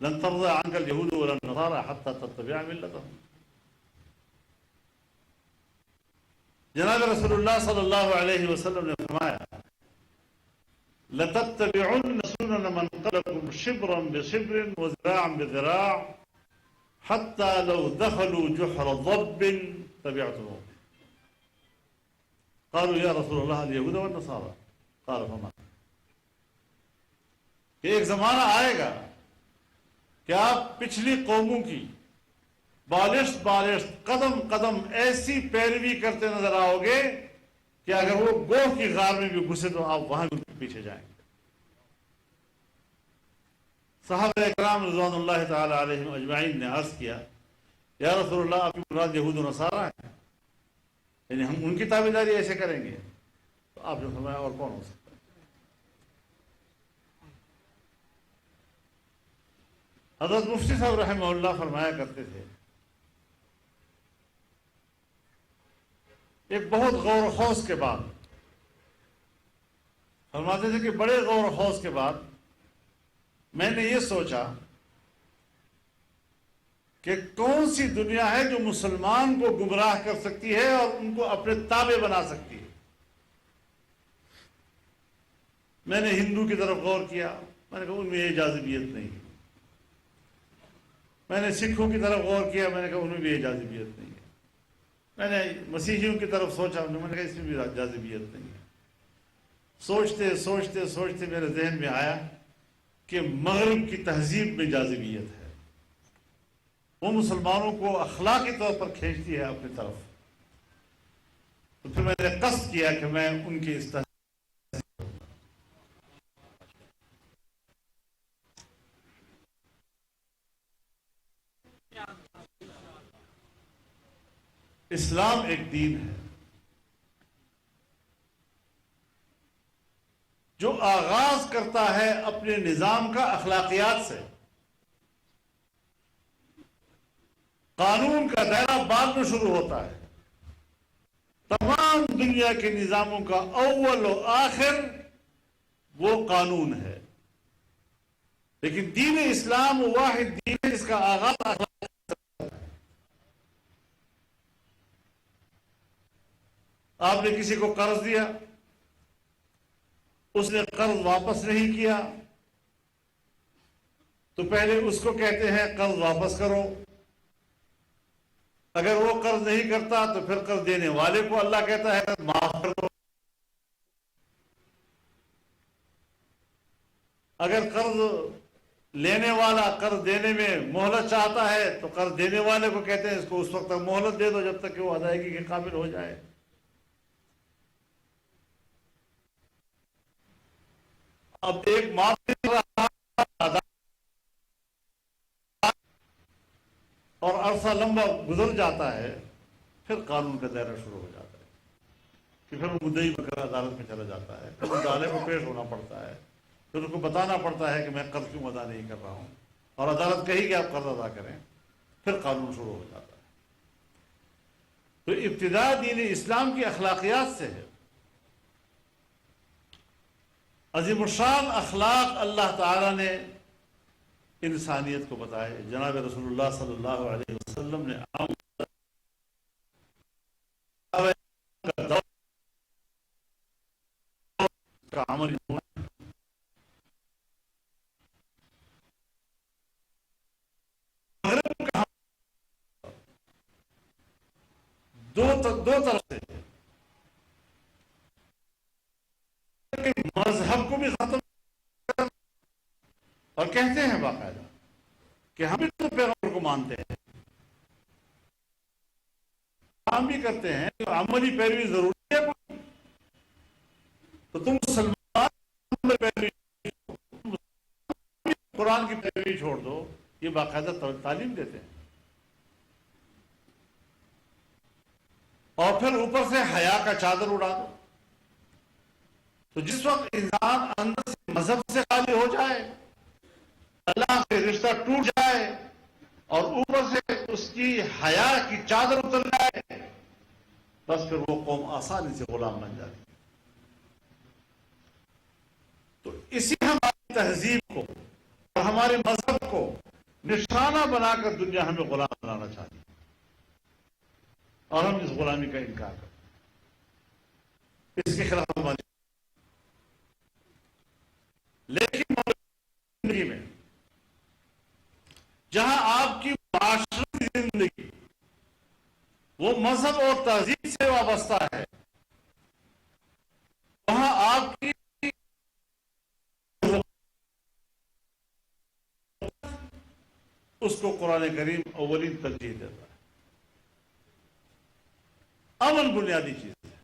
لن ترضى عنك اليہود ولا النصارى حتى تتبع ملتهم. جناب رسول اللہ صلی اللہ علیہ وسلم نے فرمایا لَتَتَّبِعُنَّ سُنَنَ مَنْ قَبْلَكُمْ شِبْرًا بِشِبْرٍ وَذِرَاعًا بِذِرَاعٍ حَتَّى لَوْ دَخَلُوا جُحْرَ ضَبٍّ تَبِعْتُمُوهُمْ. قالوا یا رسول اللہ اليہود والنصارى قال فما. کہ ایک زمانہ آئے گا کہ آپ پچھلی قوموں کی بالشت بالشت قدم قدم ایسی پیروی کرتے نظر آؤ گے کہ اگر وہ گوہ کی غار میں بھی گھسے تو آپ وہاں بھی پیچھے جائیں گے. صحابہ اکرام رضوان اللہ تعالی علیہم اجمعین نے عرض کیا یا رسول اللہ آپ کی مراد یہود و نصارہ ہیں، یعنی ہم ان کی تابعداری ایسے کریں گے؟ تو آپ نے فرمایا اور کون ہو سکتا ہے؟ حضرت مفتی صاحب رحمہ اللہ فرمایا کرتے تھے ایک بہت غور و خوض کے بعد، فرماتے تھے کہ بڑے غور و خوض کے بعد میں نے یہ سوچا کہ کون سی دنیا ہے جو مسلمان کو گمراہ کر سکتی ہے اور ان کو اپنے تابع بنا سکتی ہے. میں نے ہندو کی طرف غور کیا، میں نے کہا ان میں یہ جاذبیت نہیں ہے. میں نے سکھوں کی طرف غور کیا، میں نے کہا ان میں بھی یہ جاذبیت نہیں ہے. میں نے مسیحیوں کی طرف سوچا، میں نے کہا اس میں بھی جاذبیت نہیں ہے. سوچتے سوچتے سوچتے میرے ذہن میں آیا کہ مغرب کی تہذیب میں جاذبیت ہے، وہ مسلمانوں کو اخلاقی طور پر کھینچتی ہے اپنی طرف. تو پھر میں نے قصد کیا کہ میں ان کی اس اسلام ایک دین ہے جو آغاز کرتا ہے اپنے نظام کا اخلاقیات سے. قانون کا دائرہ بعد میں شروع ہوتا ہے. تمام دنیا کے نظاموں کا اول و آخر وہ قانون ہے، لیکن دین اسلام واحد دین ہے جس کا آغاز اخلاق. آپ نے کسی کو قرض دیا، اس نے قرض واپس نہیں کیا تو پہلے اس کو کہتے ہیں قرض واپس کرو. اگر وہ قرض نہیں کرتا تو پھر قرض دینے والے کو اللہ کہتا ہے معاف کر دو. اگر قرض لینے والا قرض دینے میں مہلت چاہتا ہے تو قرض دینے والے کو کہتے ہیں اس کو اس وقت تک مہلت دے دو جب تک کہ وہ ادائیگی کے قابل ہو جائے. اب ایک معاف اور عرصہ لمبا گزر جاتا ہے، پھر قانون کا دائرہ شروع ہو جاتا ہے کہ پھر وہ مدعی بکر عدالت میں چلا جاتا ہے، پھر مدعے کو پیش ہونا پڑتا ہے، پھر اس کو بتانا پڑتا ہے کہ میں قرض کیوں ادا نہیں کر رہا ہوں، اور عدالت کہی کہ آپ قرض ادا کریں، پھر قانون شروع ہو جاتا ہے. تو ابتدا دین اسلام کی اخلاقیات سے ہے. عظیم الشان اخلاق اللہ تعالیٰ نے انسانیت کو بتائے. جناب رسول اللہ صلی اللہ علیہ وسلم نے کا عمل دو طرف سے مذہب کو بھی ختم کر اور کہتے ہیں باقاعدہ کہ ہم بھی تو پیغمبر کو مانتے ہیں، ہم بھی کرتے ہیں، تو عملی پیروی ضروری ہے. تو تم مسلمان قرآن کی پیروی چھوڑ دو، یہ باقاعدہ تعلیم دیتے ہیں. اور پھر اوپر سے حیا کا چادر اڑا دو. تو جس وقت انسان اندر سے مذہب سے خالی ہو جائے، اللہ سے رشتہ ٹوٹ جائے اور اوپر سے اس کی حیا کی چادر اتر جائے، بس پھر وہ قوم آسانی سے غلام بن جاتی. تو اسی ہماری تہذیب کو اور ہمارے مذہب کو نشانہ بنا کر دنیا ہمیں غلام بنانا چاہتی ہے اور ہم اس غلامی کا انکار کرتے ہیں، اس کے خلاف ہماری. لیکن زندگی میں جہاں آپ کی معاشرتی زندگی وہ مذہب اور تہذیب سے وابستہ ہے، وہاں آپ کی اس کو قرآن کریم اولین ترجیح دیتا ہے. امن بنیادی چیز ہے،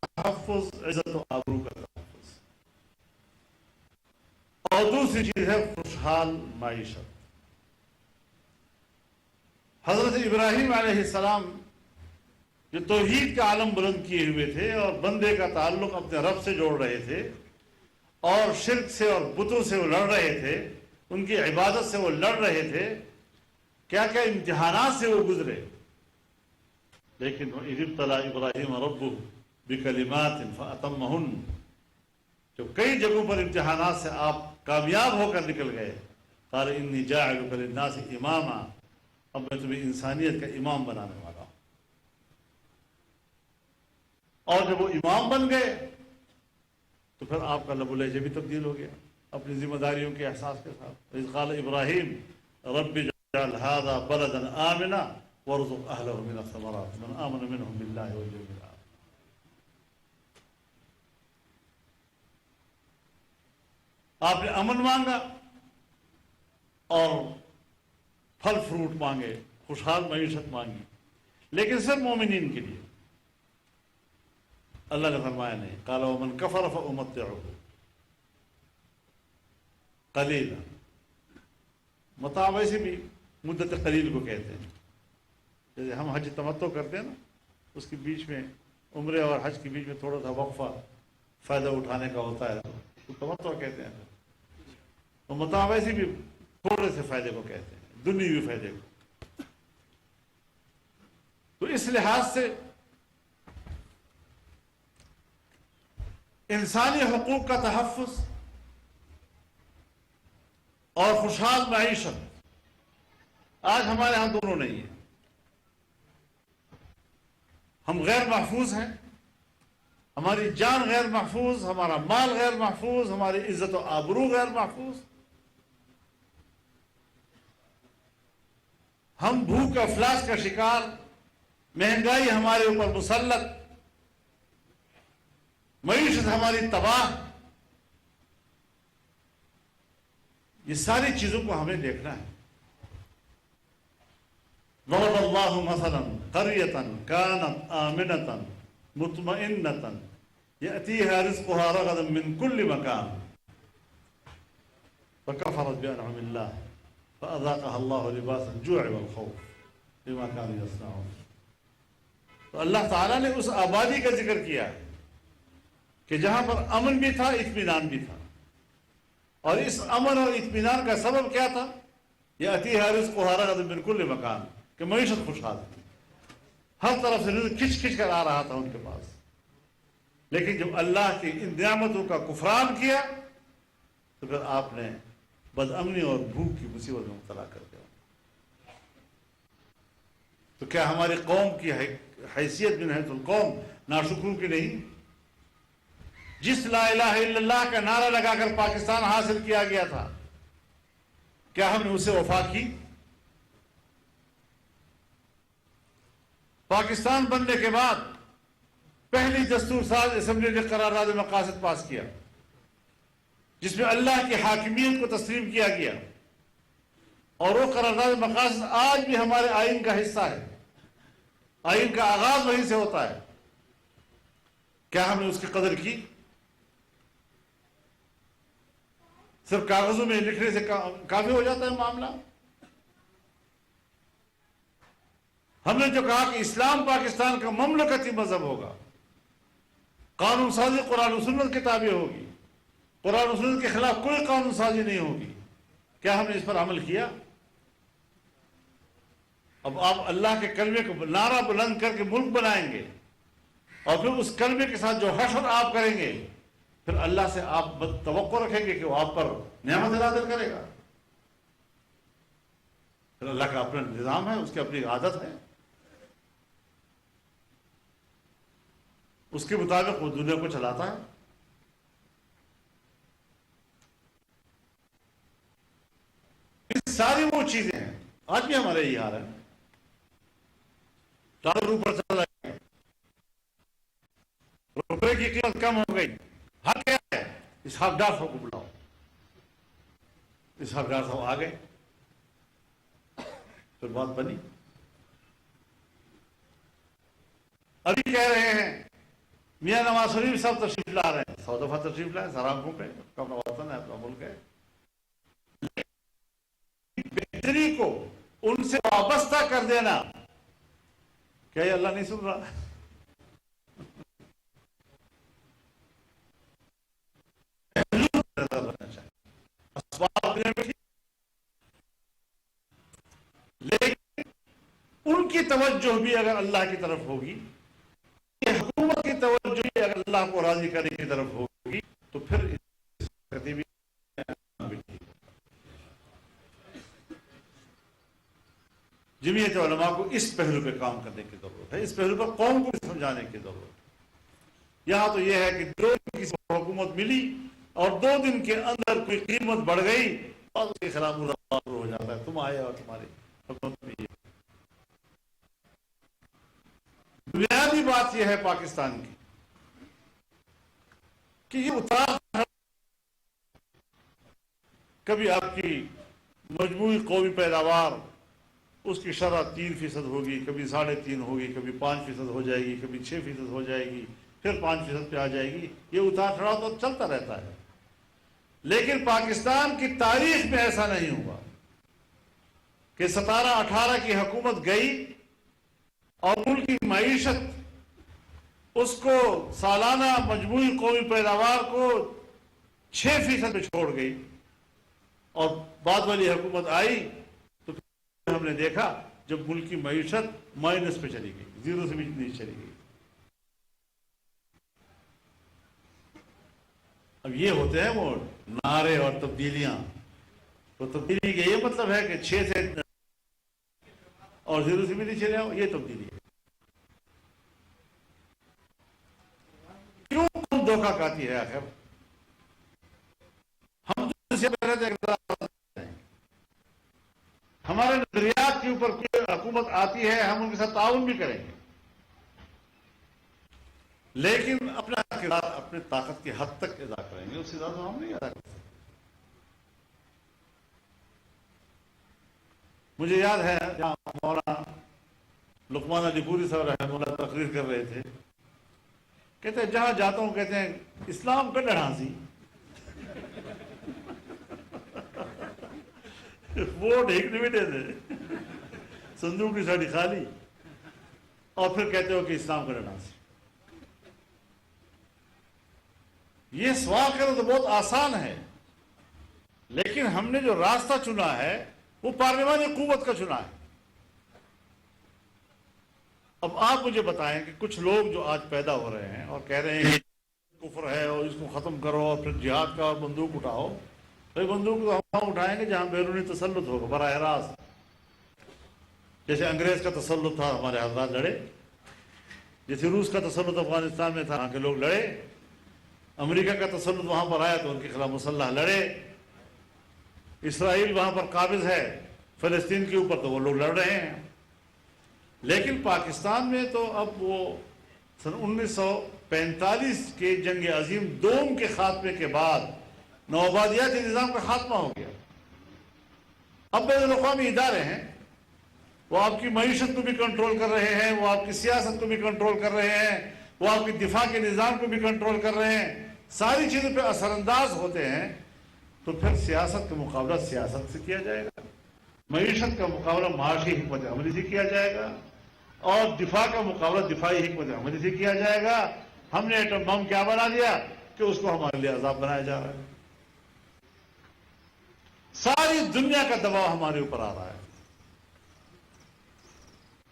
تحفظ، عزت و آبرو کا تحفظ، اور دوسری چیز ہے خوشحال معیشت. حضرت ابراہیم علیہ السلام جو توحید کا عالم بلند کیے ہوئے تھے اور بندے کا تعلق اپنے رب سے جوڑ رہے تھے اور شرک سے اور بتوں سے وہ لڑ رہے تھے، ان کی عبادت سے وہ لڑ رہے تھے، کیا کیا امتحانات سے وہ گزرے. لیکن اذ ابتلی ابراہیم ربہ بکلمات فاتمہن، جو کئی جگہوں پر امتحانات سے آپ کامیاب ہو کر نکل گئے، قال انی جاعلک للناس اماما، اب میں تمہیں انسانیت کا امام بنانے والا ہوں. اور جب وہ امام بن گئے تو پھر آپ کا لب و لہجہ بھی تبدیل ہو گیا اپنی ذمہ داریوں کے احساس کے ساتھ. اذ قال ابراہیم رب اجعل هذا بلدا آمنا وارزق اهله من الثمرات من آمن منهم بالله واليوم الآخر. آپ نے امن مانگا اور پھل فروٹ مانگے، خوشحال معیشت مانگی، لیکن صرف مومنین کے لیے. اللہ نے فرمایا نہیں، قال ومن کفر فامتعه قلیلا. متاع ویسے بھی مدت قلیل کو کہتے ہیں. جیسے ہم حج تمتع کرتے ہیں نا، اس کے بیچ میں عمرے اور حج کے بیچ میں تھوڑا سا وقفہ فائدہ اٹھانے کا ہوتا ہے تو تمتع کہتے ہیں. اور متاع ویسے بھی تھوڑے سے فائدے کو کہتے ہیں، دنیوی فائدے کو. تو اس لحاظ سے انسانی حقوق کا تحفظ اور خوشحال معیشت آج ہمارے ہاں دونوں نہیں ہیں. ہم غیر محفوظ ہیں، ہماری جان غیر محفوظ، ہمارا مال غیر محفوظ، ہماری عزت و آبرو غیر محفوظ. ہم بھوک افلاس کا شکار، مہنگائی ہمارے اوپر مسلط، معیشت ہماری تباہ. یہ ساری چیزوں کو ہمیں دیکھنا ہے. ضرب اللہ مثلا قریۃ کانت آمنۃ مطمئنۃ یأتیہا رزقها رغدا من کل مکان فکفرت بانعم اللہ فاذاقها اللہ لباس الجوع والخوف بما كانوا یصنعون. تو اللہ تعالیٰ نے اس آبادی کا ذکر کیا ہے کہ جہاں پر امن بھی تھا، اطمینان بھی تھا. اور اس امن اور اطمینان کا سبب کیا تھا؟ یأتیہا رزقها رغدا من کل مکان، کہ معیشت خوشحال تھی، ہر طرف سے رزق کھچ کھچ کر آ رہا تھا ان کے پاس. لیکن جب اللہ کی ان نعمتوں کا کفران کیا تو پھر آپ نے بدامنی اور بھوک کی مصیبت میں مبتلا کر دیا. تو کیا ہماری قوم کی حیثیت من حیث القوم ناشکروں کی نہیں؟ جس لا الہ الا اللہ کا نعرہ لگا کر پاکستان حاصل کیا گیا تھا، کیا ہم نے اسے وفا کی؟ پاکستان بننے کے بعد پہلی دستور ساز اسمبلی نے قرارداد مقاصد پاس کیا جس میں اللہ کی حاکمیت کو تسلیم کیا گیا، اور وہ قرارداد مقاصد آج بھی ہمارے آئین کا حصہ ہے. آئین کا آغاز وہیں سے ہوتا ہے. کیا ہم نے اس کی قدر کی؟ صرف کاغذوں میں لکھنے سے کافی ہو جاتا ہے معاملہ؟ ہم نے جو کہا کہ اسلام پاکستان کا مملکتی مذہب ہوگا، قانون سازی قرآن و سنت کے تابع ہوگی، قرآن و سنت کے خلاف کوئی قانون سازی نہیں ہوگی، کیا ہم نے اس پر عمل کیا؟ اب آپ اللہ کے کلمے کو نعرہ بلند کر کے ملک بنائیں گے اور پھر اس کلمے کے ساتھ جو حشر آپ کریں گے پھر اللہ سے آپ توقع رکھیں گے کہ وہ آپ پر نعمت نازل کرے گا؟ پھر اللہ کا اپنا نظام ہے، اس کی اپنی عادت ہے، اس کے مطابق وہ دنیا کو چلاتا ہے۔ یہ ساری وہ چیزیں ہیں۔ آج بھی ہمارے یہ حال ہے، ڈالر اوپر چلا گیا، روپے کی قیمت کم ہو گئی، حق کیا ہے؟ اس حقدار صاحب کو بلاؤ۔ اس حقدار صاحب آ گئے، پھر بات بنی۔ ابھی کہہ رہے ہیں میاں نواز شریف صاحب تشریف لا رہے ہیں، 100 دفعہ تشریف لائے، سرامکھوں پہ، اپنا وطن ہے، اپنا ملک ہے، بہتری کو ان سے وابستہ کر دینا، کیا یہ اللہ نہیں سن رہا؟ اسباب لیکن ان کی توجہ بھی اگر اللہ کی طرف ہوگی، حکومت کی توجہ بھی اگر اللہ کو راضی کرنے کی طرف ہوگی، تو پھر بھی جمعیت علماء کو اس پہلو پہ کام کرنے کی ضرورت ہے، اس پہلو پر قوم کو سمجھانے کی ضرورت ہے۔ یہاں تو یہ ہے کہ 2 دن کی حکومت ملی اور 2 دن کے اندر کوئی قیمت بڑھ گئی اور اس کے خلاف ہو جاتا ہے، تم آئے اور تمہاری حکومت میں۔ بنیادی بات یہ ہے پاکستان کی کہ یہ اتار، کبھی آپ کی مجموعی قومی پیداوار اس کی شرح 3% ہوگی، کبھی 3.5 ہوگی، کبھی 5% ہو جائے گی، کبھی 6% ہو جائے گی، پھر 5% پہ آ جائے گی۔ یہ اتار چڑھاؤ تو چلتا رہتا ہے، لیکن پاکستان کی تاریخ میں ایسا نہیں ہوا کہ 17-18 کی حکومت گئی اور ملک کی معیشت اس کو سالانہ مجموعی قومی پیداوار کو 6% پہ چھوڑ گئی، اور بعد والی حکومت آئی تو ہم نے دیکھا جب ملک کی معیشت مائنس پہ چلی گئی، 0 سے بھی نہیں چلی گئی۔ اب یہ ہوتے ہیں وہ نعرے اور تبدیلیاں، تو تبدیلی کا یہ مطلب ہے کہ 6 سے اور 0 سے بھی نہیں چلے آؤ، یہ تبدیلی ہے۔ کیوں کم دھوکہ کھاتی ہے آخر؟ ہم ہمارے نظریات کے اوپر کوئی حکومت آتی ہے، ہم ان کے ساتھ تعاون بھی کریں گے، لیکن اپنا اپنے طاقت کی حد تک ادا کریں گے، اس سے زیادہ ہم نہیں ادا کر سکتے۔ مجھے یاد ہے جہاں مولانا لقمان علی پوری صاحب رحمہ اللہ تقریر کر رہے تھے، کہتے ہیں جہاں جاتا ہوں کہتے ہیں اسلام کا ڈھانسی، ووٹ ایک نمٹے تھے، صندوق کی ساڑی خالی، اور پھر کہتے ہو کہ اسلام کا ڈھانسی۔ یہ سوال کرنا تو بہت آسان ہے، لیکن ہم نے جو راستہ چنا ہے وہ پارلیمانی قوت کا چنا ہے۔ اب آپ مجھے بتائیں کہ کچھ لوگ جو آج پیدا ہو رہے ہیں اور کہہ رہے ہیں کہ کفر ہے اور اس کو ختم کرو اور پھر جہاد کا اور بندوق اٹھاؤ، تو بندوق تو ہم اٹھائیں گے جہاں بیرونی تسلط ہوگا براہ راست، جیسے انگریز کا تسلط تھا ہمارے حضرات لڑے، جیسے روس کا تسلط افغانستان میں تھا وہاں کے لوگ لڑے، امریکہ کا تسلط وہاں پر آیا تو ان کے خلاف مسلح لڑے، اسرائیل وہاں پر قابض ہے فلسطین کے اوپر تو وہ لوگ لڑ رہے ہیں۔ لیکن پاکستان میں تو اب وہ سن 1945 کے جنگ عظیم دوم کے خاتمے کے بعد نوآبادیاتی نظام کا خاتمہ ہو گیا۔ اب بین الاقوامی ادارے ہیں، وہ آپ کی معیشت کو بھی کنٹرول کر رہے ہیں، وہ آپ کی سیاست کو بھی کنٹرول کر رہے ہیں، وہ آپ کی دفاع کے نظام کو بھی کنٹرول کر رہے ہیں، ساری چیزوں پہ اثر انداز ہوتے ہیں، تو پھر سیاست کا مقابلہ سیاست سے کیا جائے گا، معیشت کا مقابلہ معاشی حکمت عملی سے کیا جائے گا، اور دفاع کا مقابلہ دفاعی حکمت عملی سے کیا جائے گا۔ ہم نے ایٹم بم کیا بنا دیا کہ اس کو ہمارے لیے عذاب بنایا جا رہا ہے، ساری دنیا کا دباؤ ہمارے اوپر آ رہا ہے۔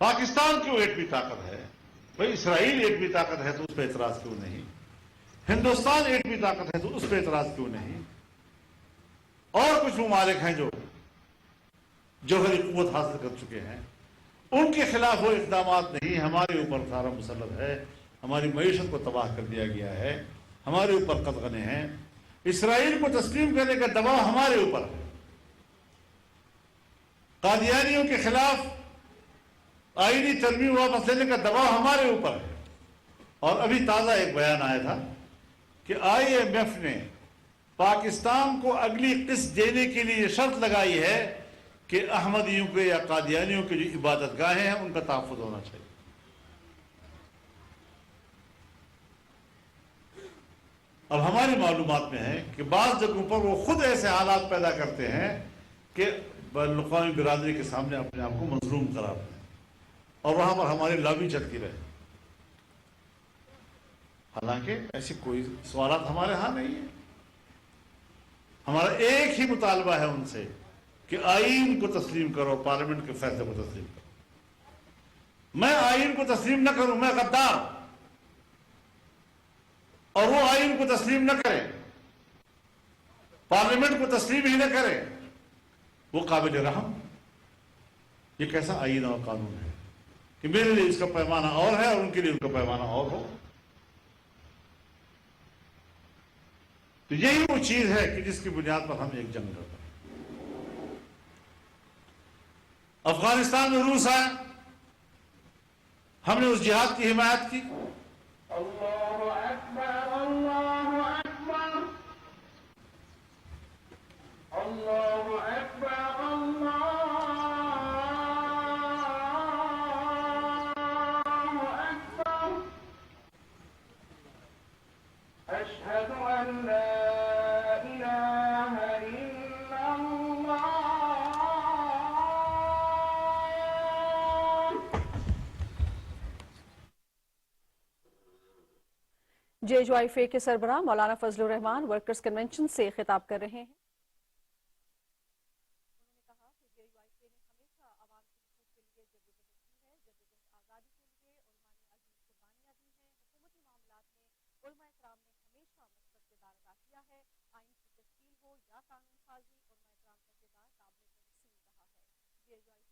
پاکستان کیوں ایٹمی طاقت ہے؟ بھائی اسرائیل ایٹمی طاقت ہے تو اس پہ اعتراض کیوں نہیں؟ ہندوستان ایٹمی طاقت ہے تو اس پہ اعتراض کیوں نہیں؟ اور کچھ ممالک ہیں جو جوہری قوت حاصل کر چکے ہیں، ان کے خلاف وہ اقدامات نہیں، ہمارے اوپر سارا مسلط ہے، ہماری معیشت کو تباہ کر دیا گیا ہے، ہمارے اوپر قدغنے ہیں، اسرائیل کو تسلیم کرنے کا دباؤ ہمارے اوپر ہے، قادیانیوں کے خلاف آئینی ترمیم واپس لینے کا دباؤ ہمارے اوپر ہے۔ اور ابھی تازہ ایک بیان آیا تھا کہ IMF نے پاکستان کو اگلی قسط دینے کے لیے یہ شرط لگائی ہے کہ احمدیوں کے یا قادیانیوں کے جو عبادت گاہیں ہیں ان کا تحفظ ہونا چاہیے۔ اب ہماری معلومات میں ہے کہ بعض جگہوں پر وہ خود ایسے حالات پیدا کرتے ہیں کہ بین الاقوامی برادری کے سامنے اپنے آپ کو مظلوم قرار دیں اور وہاں پر ہماری لابی چلتی رہے، حالانکہ ایسی کوئی سوالات ہمارے ہاں نہیں ہیں۔ ہمارا ایک ہی مطالبہ ہے ان سے کہ آئین کو تسلیم کرو، پارلیمنٹ کے فیصلے کو تسلیم کرو۔ میں آئین کو تسلیم نہ کروں، میں غدار، اور وہ آئین کو تسلیم نہ کرے، پارلیمنٹ کو تسلیم ہی نہ کرے، وہ قابل رحم؟ یہ کیسا آئین اور قانون ہے کہ میرے لیے اس کا پیمانہ اور ہے اور ان کے لیے ان کا پیمانہ اور ہو؟ تو یہی وہ چیز ہے کہ جس کی بنیاد پر ہم ایک جنگ کرتے ہیں۔ افغانستان میں روس آیا، ہم نے اس جہاد کی حمایت کی۔ اللہ اکبر، اللہ اکبر، اللہ اکبر، اللہ اکبر، اشہد ان لا الہ الا اللہ۔ JHYFA کے سربراہ مولانا فضل الرحمان ورکرز کنونشن سے خطاب کر رہے ہیں۔ انہوں نے کہا کہ JHYFA نے ہمیشہ عوام کے حقوق کے لیے جدوجہد کی ہے، جدوجہد آزادی کے لیے علماء نے عظیم قربانیاں دی ہیں، حکومتی معاملات میں علماء کرام نے ہمیشہ مثبت کردار ادا کیا ہے، آئین کی تشکیل ہو یا قانون سازی، علماء کرام کا کردار قابل تحسین رہا ہے۔ JHYFA